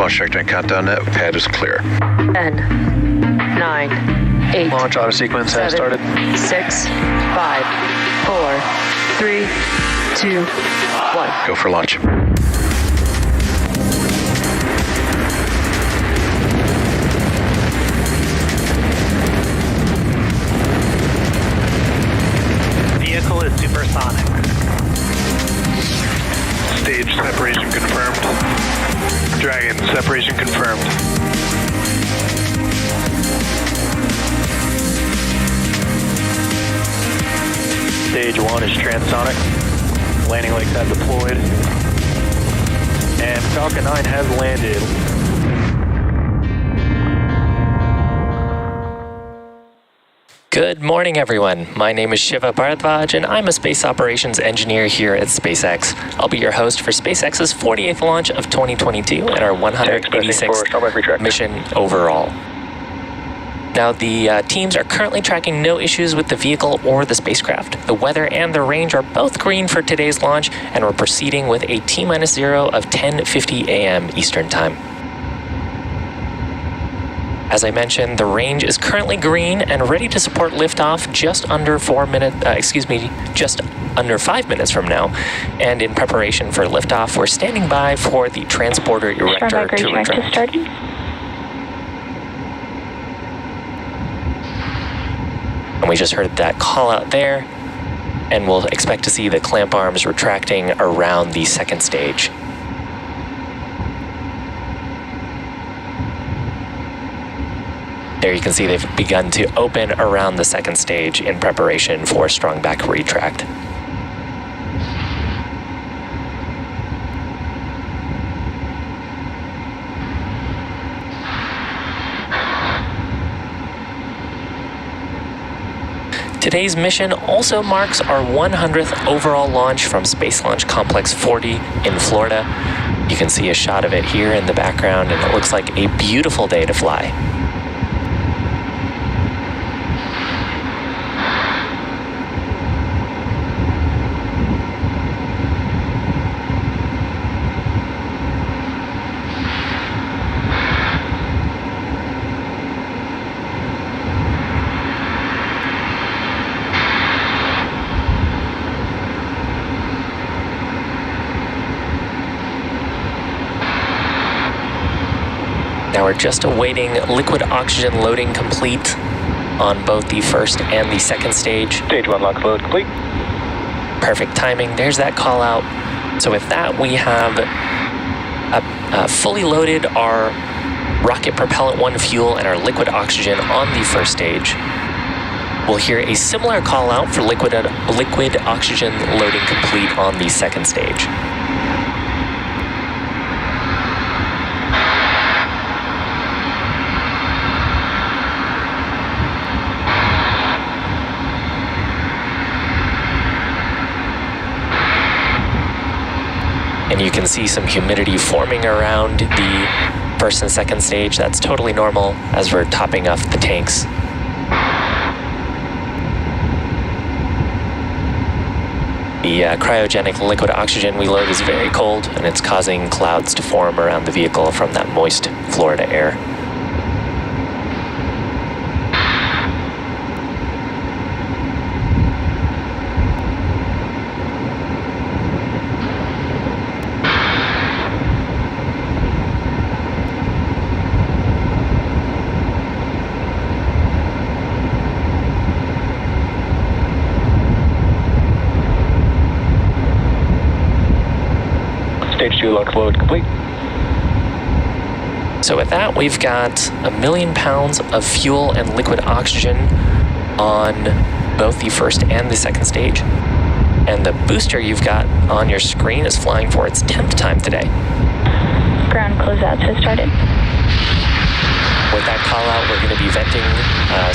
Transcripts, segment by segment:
launch checkpoint countdown net. Pad is clear. 10, 9, 8. Launch auto sequence has started. 6, 5, 4, 3, 2, 1. Go for launch. Vehicle is supersonic. Stage separation confirmed. Dragon, separation confirmed. Stage 1 is transonic. Landing legs have deployed. And Falcon 9 has landed. Good morning, everyone. My name is Shiva Bharadwaj, and I'm a space operations engineer here at SpaceX. I'll be your host for SpaceX's 48th launch of 2022 and our 186th mission overall. Now, the teams are currently tracking no issues with the vehicle or the spacecraft. The weather and the range are both green for today's launch, and we're proceeding with a T-0 of 10:50 a.m. Eastern Time. As I mentioned, the range is currently green and ready to support liftoff just under 5 minutes from now. And in preparation for liftoff, we're standing by for the transporter erector to retract. And we just heard that call out there, and we'll expect to see the clamp arms retracting around the second stage. There you can see they've begun to open around the second stage in preparation for strong back retract. Today's mission also marks our 100th overall launch from Space Launch Complex 40 in Florida. You can see a shot of it here in the background, and it looks like a beautiful day to fly. Now we're just awaiting liquid oxygen loading complete on both the first and the second stage. Stage 1 lock load complete. Perfect timing. There's that call out. So with that, we have fully loaded our rocket propellant 1 fuel and our liquid oxygen on the first stage. We'll hear a similar call out for liquid oxygen loading complete on the second stage. And you can see some humidity forming around the first and second stage. That's totally normal as we're topping off the tanks. The cryogenic liquid oxygen we load is very cold, and it's causing clouds to form around the vehicle from that moist Florida air. Stage 2 lock load complete. So with that, we've got 1 million pounds of fuel and liquid oxygen on both the first and the second stage. And the booster you've got on your screen is flying for its 10th time today. Ground closeouts has started. With that call out, we're going to be venting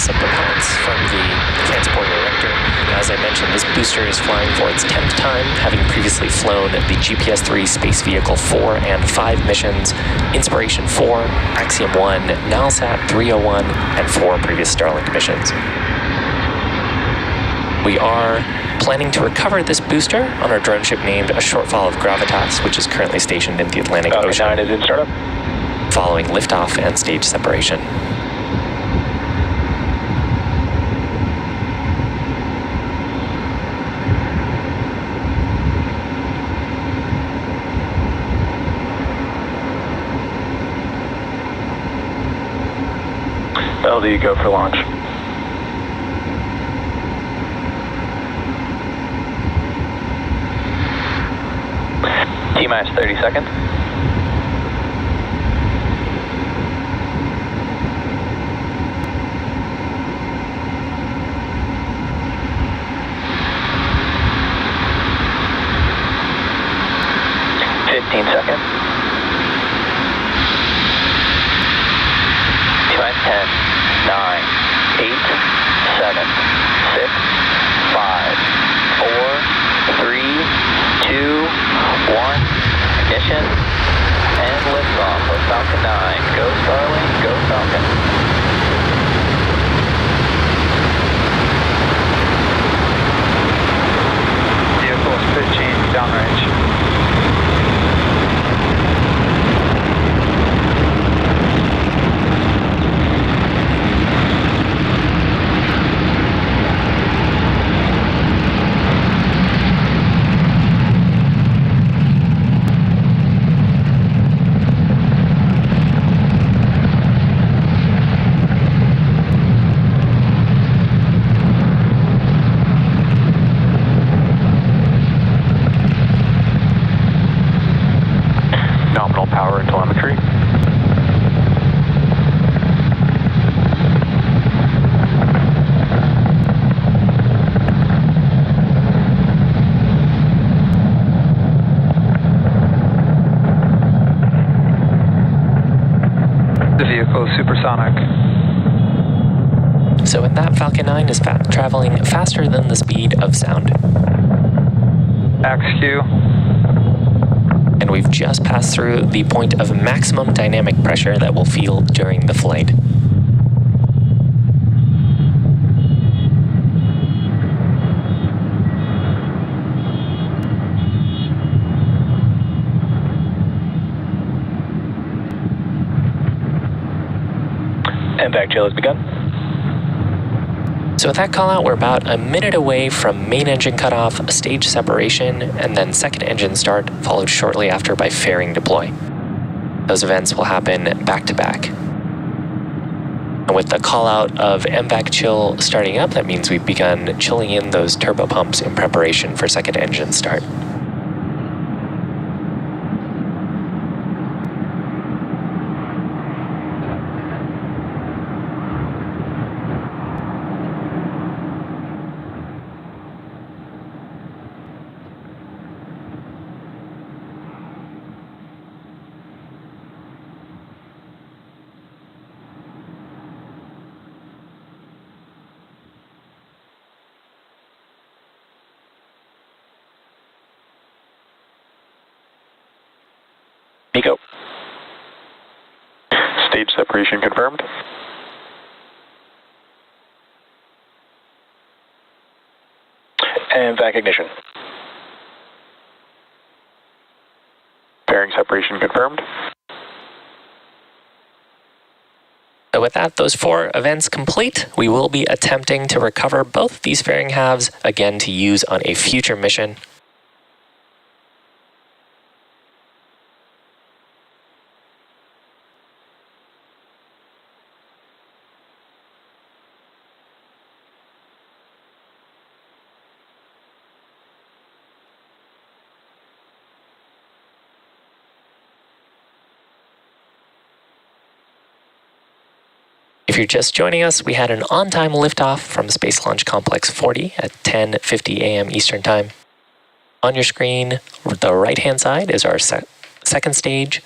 some propellants from the transporter erector. As I mentioned, this booster is flying for its 10th time, having previously flown the GPS-3 Space Vehicle 4 and 5 missions, Inspiration 4, Axiom 1, Nalsat 301, and 4 previous Starlink missions. We are planning to recover this booster on our drone ship named A Shortfall of Gravitas, which is currently stationed in the Atlantic Ocean. Falcon 9 is in startup. following liftoff and stage separation. LD, go for launch. T-minus 30 seconds. Seconds. T-minus 10, 9, 8, 7, 6, 5, 4, 3, 2, 1. Ignition and liftoff with Falcon 9. Go Starlink, go Falcon. Vehicle split change downrange. Nominal power and telemetry. The vehicle is supersonic. So with that, Falcon 9 is traveling faster than the speed of sound. Max-Q. And we've just passed through the point of maximum dynamic pressure that we'll feel during the flight. Impact chill has begun. So with that call out, we're about a minute away from main engine cutoff, stage separation, and then second engine start, followed shortly after by fairing deploy. Those events will happen back to back. And with the call out of MVAC chill starting up, that means we've begun chilling in those turbo pumps in preparation for second engine start. Nico. Stage separation confirmed. And vac ignition. Fairing separation confirmed. So with that, those 4 events complete, we will be attempting to recover both these fairing halves, again to use on a future mission. If you're just joining us, we had an on-time liftoff from Space Launch Complex 40 at 10:50 a.m. Eastern Time. On your screen, the right-hand side is our second stage,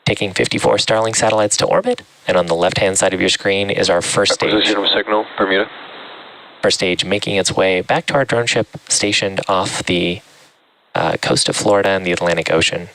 taking 54 Starlink satellites to orbit, and on the left-hand side of your screen is our first stage. Acquisition of signal, Bermuda. First stage making its way back to our drone ship stationed off the coast of Florida and the Atlantic Ocean.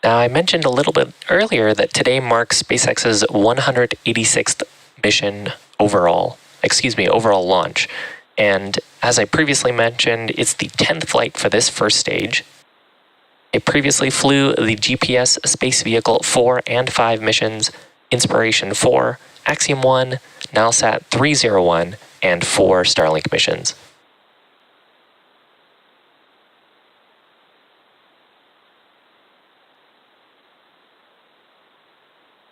Now, I mentioned a little bit earlier that today marks SpaceX's 186th mission overall launch. And as I previously mentioned, it's the 10th flight for this first stage. It previously flew the GPS Space Vehicle 4 and 5 missions, Inspiration 4, Axiom 1, Nilesat 301, and 4 Starlink missions.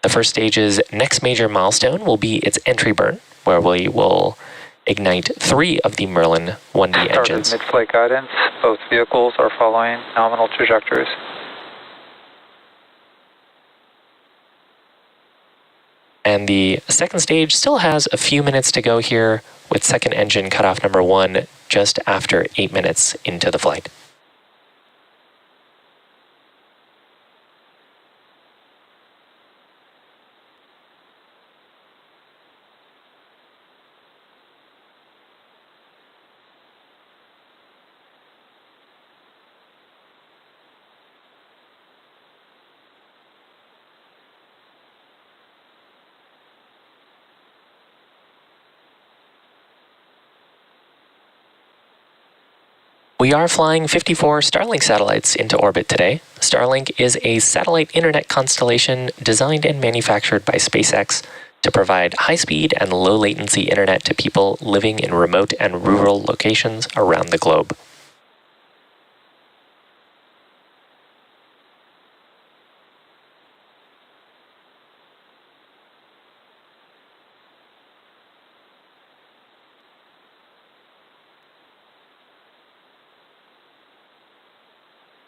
The first stage's next major milestone will be its entry burn, where we will ignite 3 of the Merlin 1D engines. Started mid-flight guidance. Both vehicles are following nominal trajectories. And the second stage still has a few minutes to go here, with second engine cutoff number 1 just after 8 minutes into the flight. We are flying 54 Starlink satellites into orbit today. Starlink is a satellite internet constellation designed and manufactured by SpaceX to provide high-speed and low-latency internet to people living in remote and rural locations around the globe.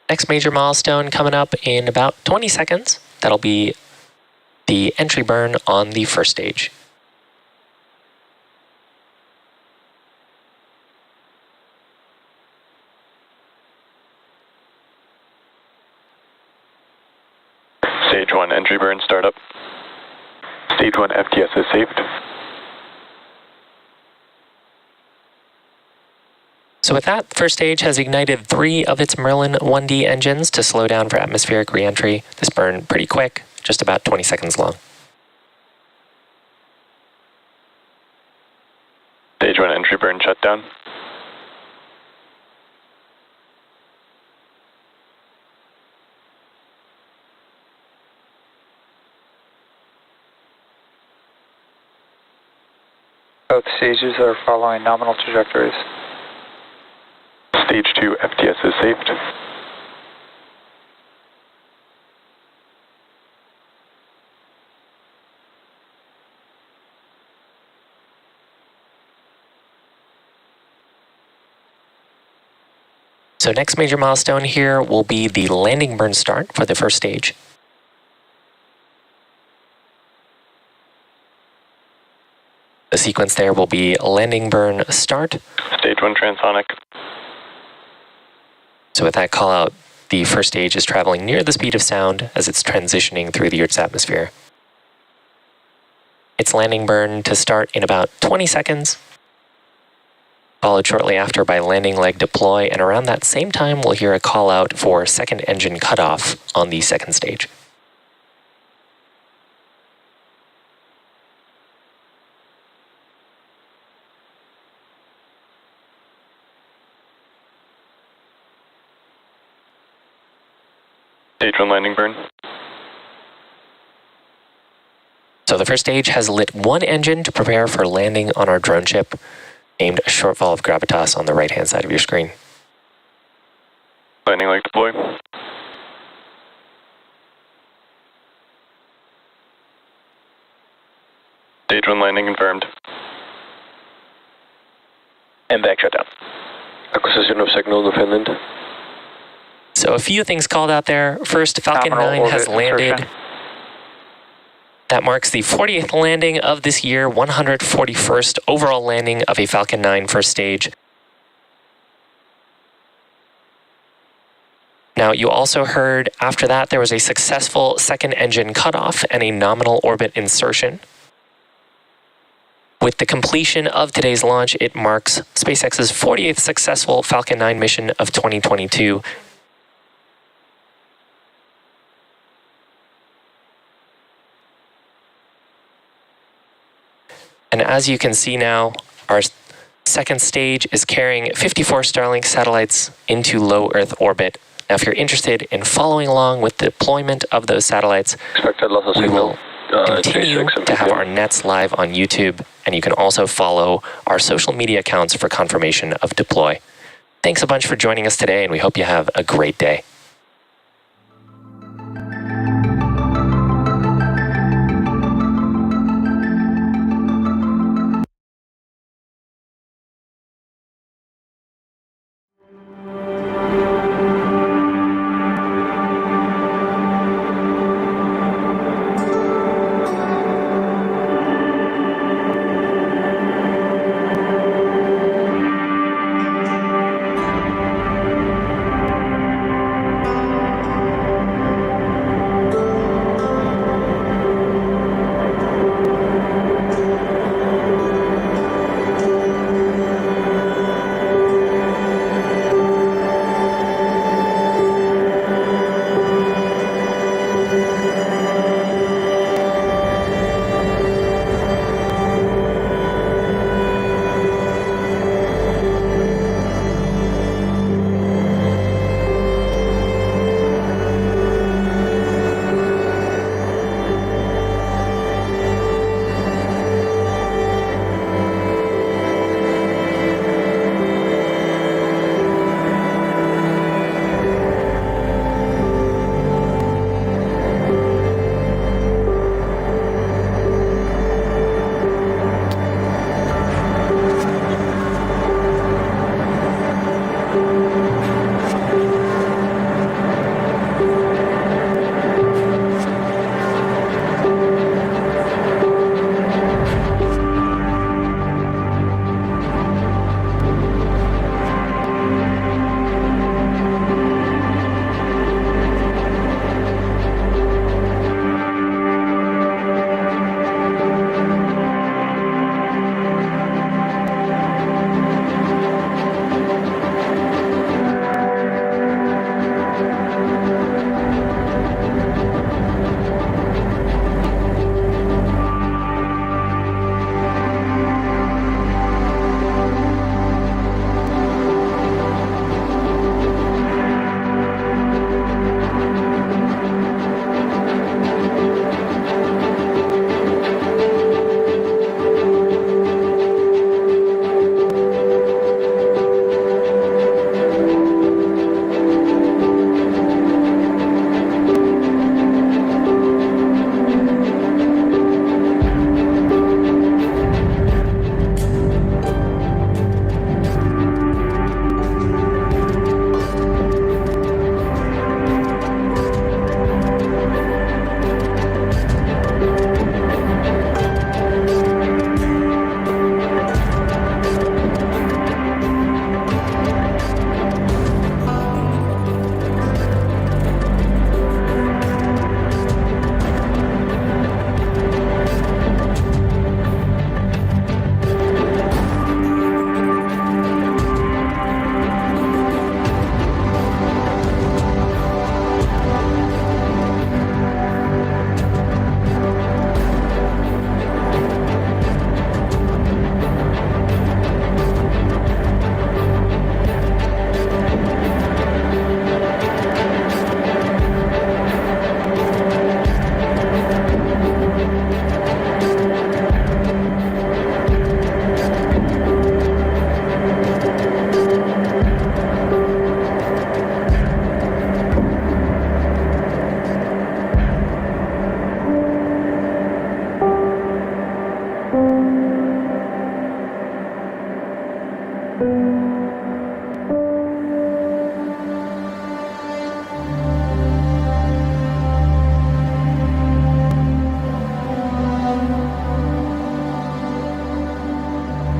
Next major milestone coming up in about 20 seconds. That'll be the entry burn on the first stage. Stage 1 entry burn startup. Stage 1 FTS is saved. So with that, first stage has ignited 3 of its Merlin 1D engines to slow down for atmospheric reentry. This burned pretty quick, just about 20 seconds long. Stage 1 entry burn shutdown. Both stages are following nominal trajectories. Stage 2 FTS is saved. So next major milestone here will be the landing burn start for the first stage. The sequence there will be landing burn start. Stage 1 transonic. So with that call out, the first stage is traveling near the speed of sound as it's transitioning through the Earth's atmosphere. Its landing burn to start in about 20 seconds, followed shortly after by landing leg deploy, and around that same time we'll hear a call out for second engine cutoff on the second stage. Stage 1 landing burn. So the first stage has lit 1 engine to prepare for landing on our drone ship, named Shortfall of Gravitas on the right-hand side of your screen. Landing leg deploy. Stage 1 landing confirmed. And back shutdown. Acquisition of signal to Finland. So a few things called out there. First, Falcon 9 has landed. Insertion. That marks the 40th landing of this year, 141st overall landing of a Falcon 9 first stage. Now, you also heard after that there was a successful second engine cutoff and a nominal orbit insertion. With the completion of today's launch, it marks SpaceX's 48th successful Falcon 9 mission of 2022. And as you can see now, our second stage is carrying 54 Starlink satellites into low Earth orbit. Now, if you're interested in following along with the deployment of those satellites, Expected loss of we signal. will continue to have our nets live on YouTube, and you can also follow our social media accounts for confirmation of deploy. Thanks a bunch for joining us today, and we hope you have a great day.